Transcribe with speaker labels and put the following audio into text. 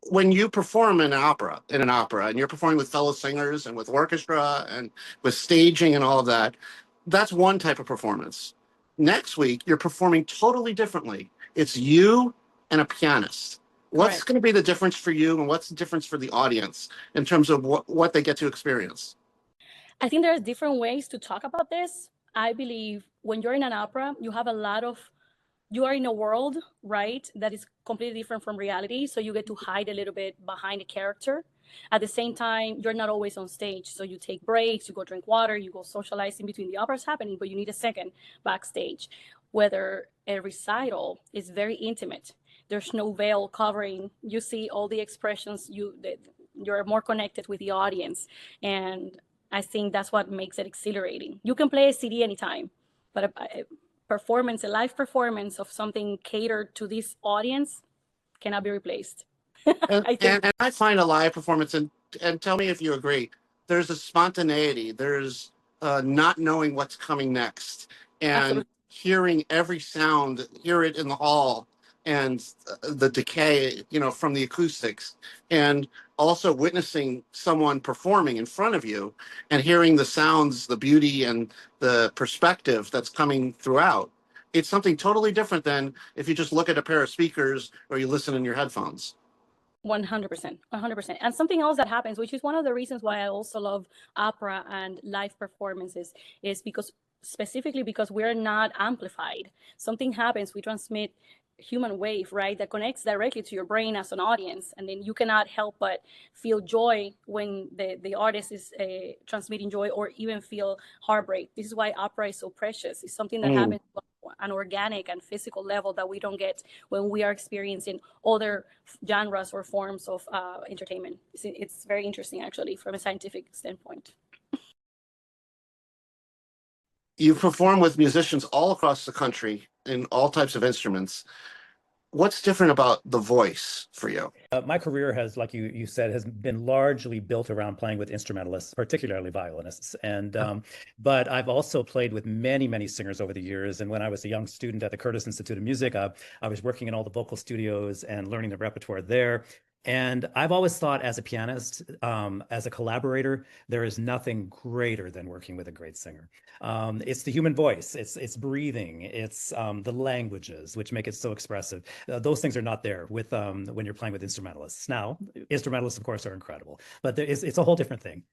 Speaker 1: when you perform in an opera, and you're performing with fellow singers and with orchestra and with staging and all of that, that's one type of performance. Next week, you're performing totally differently. It's you and a pianist. What's going to be the difference for you, and what's the difference for the audience in terms of what they get to experience?
Speaker 2: I think there's different ways to talk about this. I believe when you're in an opera, you have a lot of, you are in a world, right, that is completely different from reality. So you get to hide a little bit behind a character. At the same time, you're not always on stage. So you take breaks, you go drink water, you go socialize in between the opera's happening, but you need a second backstage. Whether a recital is very intimate, there's no veil covering. You see all the expressions, you're more connected with the audience. And I think that's what makes it exhilarating. You can play a CD anytime, but a live performance of something catered to this audience cannot be replaced.
Speaker 1: And I find a live performance, and tell me if you agree, there's a spontaneity, there's not knowing what's coming next, and Absolutely. Hearing every sound, hear it in the hall, and the decay, from the acoustics, and also witnessing someone performing in front of you and hearing the sounds, the beauty, and the perspective that's coming throughout. It's something totally different than if you just look at a pair of speakers or you listen in your headphones.
Speaker 2: 100%, 100%. And something else that happens, which is one of the reasons why I also love opera and live performances, is specifically because we're not amplified. Something happens, we transmit human wave, right, that connects directly to your brain as an audience, and then you cannot help but feel joy when the artist is transmitting joy, or even feel heartbreak. This is why opera is so precious. It's something that happens on an organic and physical level that we don't get when we are experiencing other genres or forms of entertainment. It's very interesting, actually, from a scientific standpoint.
Speaker 1: You perform with musicians all across the country in all types of instruments. What's different about the voice for you?
Speaker 3: My career has, like you said, has been largely built around playing with instrumentalists, particularly violinists. And but I've also played with many, many singers over the years. And when I was a young student at the Curtis Institute of Music, I was working in all the vocal studios and learning the repertoire there. And I've always thought, as a pianist, as a collaborator, there is nothing greater than working with a great singer. It's the human voice, it's breathing, it's the languages which make it so expressive. Those things are not there with when you're playing with instrumentalists. Now, instrumentalists, of course, are incredible, but it's a whole different thing.